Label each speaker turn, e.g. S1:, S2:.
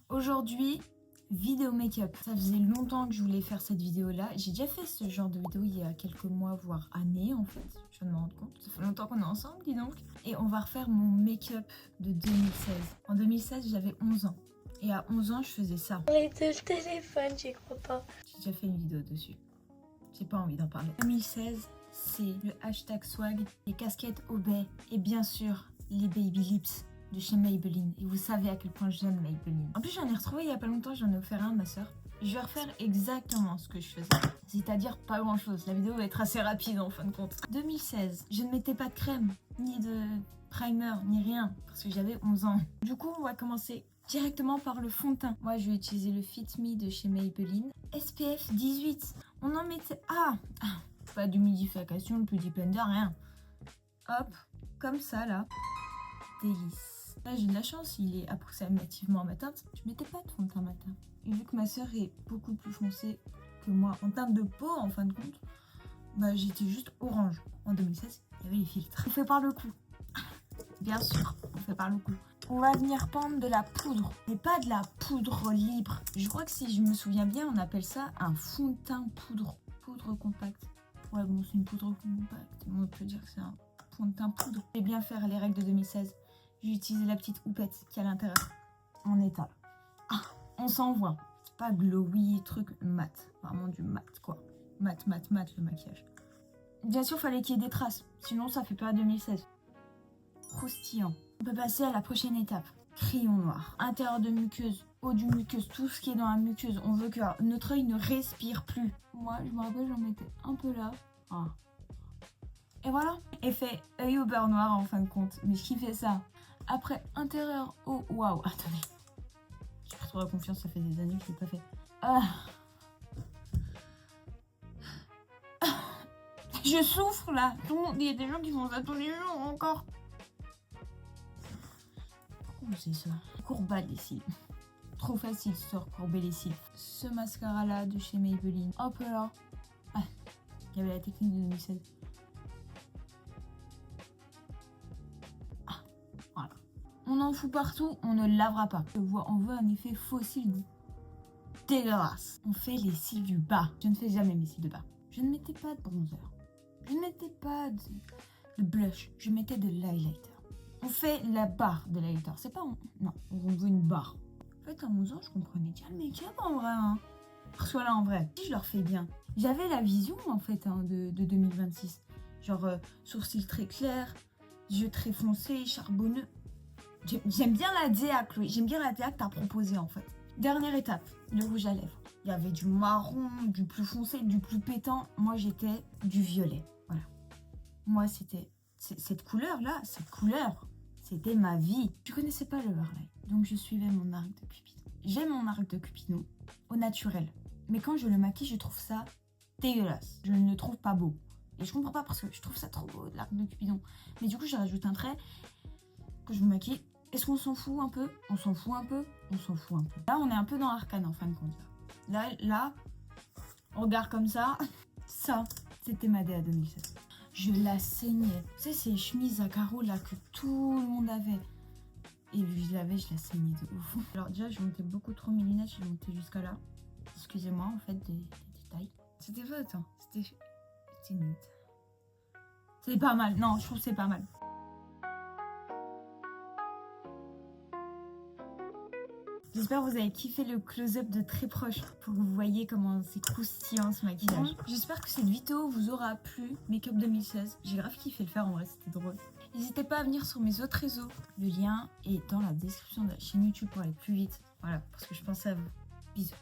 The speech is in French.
S1: Aujourd'hui, vidéo make-up. Ça faisait longtemps que je voulais faire cette vidéo-là. J'ai déjà fait ce genre de vidéo il y a quelques mois, voire années en fait. Je viens de me rendre compte. Ça fait longtemps qu'on est ensemble, dis donc. Et on va refaire mon make-up de 2016. En 2016, j'avais 11 ans. Et à 11 ans, je faisais ça.
S2: Arrêtez le téléphone, j'y crois pas.
S1: J'ai déjà fait une vidéo dessus. J'ai pas envie d'en parler. 2016, c'est le hashtag swag, les casquettes au baie et bien sûr les baby lips de chez Maybelline. Et vous savez à quel point j'aime Maybelline. En plus, j'en ai retrouvé il y a pas longtemps, j'en ai offert un à ma soeur. Je vais refaire exactement ce que je faisais. C'est-à-dire pas grand chose. La vidéo va être assez rapide en fin de compte. 2016, je ne mettais pas de crème, ni de primer, ni rien. Parce que j'avais 11 ans. Du coup, on va commencer directement par le fond de teint. Moi, je vais utiliser le Fit Me de chez Maybelline. SPF 18. On en mettait... pas d'humidification, le Beauty Blender, rien. Hop, comme ça, là. Délice. Là, j'ai de la chance, il est approximativement ma teinte. Je mettais pas de fond de teint matin. Et vu que ma soeur est beaucoup plus foncée que moi en teinte de peau, en fin de compte, bah j'étais juste orange. En 2016, il y avait les filtres. On fait par le cou. Bien sûr, on fait par le cou. On va venir prendre de la poudre, mais pas de la poudre libre. Je crois que si je me souviens bien, on appelle ça un fond de teint poudre. Poudre compacte. Ouais, bon, c'est une poudre compacte. On peut dire que c'est un fond de teint poudre. Je vais bien faire les règles de 2016. J'ai utilisé la petite houppette qui est à l'intérieur. En état. On s'en voit. C'est pas glowy, truc mat. Vraiment du mat, quoi. Mat, le maquillage. Bien sûr, fallait qu'il y ait des traces. Sinon, ça fait pas 2016. Croustillant. On peut passer à la prochaine étape. Crayon noir. Intérieur de muqueuse, haut du muqueuse, tout ce qui est dans la muqueuse. On veut que notre œil ne respire plus. Moi, je me rappelle, j'en mettais un peu là. Et voilà. Effet œil au beurre noir en fin de compte. Mais je kiffais ça. Après, intérieur haut. Waouh, attendez. J'ai pris trop la confiance, ça fait des années que je l'ai pas fait. Je souffre là. Il y a des gens qui font ça tous les jours encore. Pourquoi c'est ça? Courbade les cils. Trop facile de recourber les cils. Ce mascara là de chez Maybelline. Hop là. Il y avait la technique de 2016. Voilà. On en fout partout, on ne lavera pas. On veut un effet faux cils dégueulasse. On fait les cils du bas. Je ne fais jamais mes cils de bas. Je ne mettais pas de bronzer. Je ne mettais pas de blush. Je mettais de l'highlighter. On fait la barre de l'highlighter. C'est pas... Non, on veut une barre. En fait, à 11 ans, je comprenais déjà le make-up en vrai. Soit là en vrai. Si je leur fais bien. J'avais la vision en fait de 2026. Genre sourcils très clairs, yeux très foncés, charbonneux. J'aime bien la DA, Chloé. J'aime bien la DA que t'as proposée en fait. Dernière étape, le rouge à lèvres. Il y avait du marron, du plus foncé, du plus pétant. Moi, j'étais du violet. Voilà. Moi, c'était cette couleur-là, c'était ma vie. Je connaissais pas l'overlay, donc je suivais mon arc de Cupidon. J'aime mon arc de Cupidon au naturel. Mais quand je le maquille, je trouve ça dégueulasse. Je ne le trouve pas beau. Et je comprends pas parce que je trouve ça trop beau, l'arc de Cupidon. Mais du coup, j'ai rajouté un trait que je me maquille. Est-ce qu'on s'en fout un peu? On s'en fout un peu? On s'en fout un peu. Là, on est un peu dans Arcane en fin de compte. Là, on regarde comme ça. Ça, c'était ma DA 2016. Je la saignais. Tu sais, ces chemises à carreaux là que tout le monde avait. Et vu que je l'avais, je la saignais de ouf. Alors déjà, je montais beaucoup trop mes lunettes. Je montais jusqu'à là. Excusez-moi, en fait, des détails. C'était pas autant. C'était nul. C'est pas mal. Non, je trouve que c'est pas mal. J'espère que vous avez kiffé le close-up de très proche pour que vous voyez comment c'est croustillant ce maquillage. J'espère que cette vidéo vous aura plu. Make-up 2016. J'ai grave kiffé le faire, en vrai, c'était drôle. N'hésitez pas à venir sur mes autres réseaux. Le lien est dans la description de la chaîne YouTube pour aller plus vite. Voilà, parce que je pense à vous. Bisous.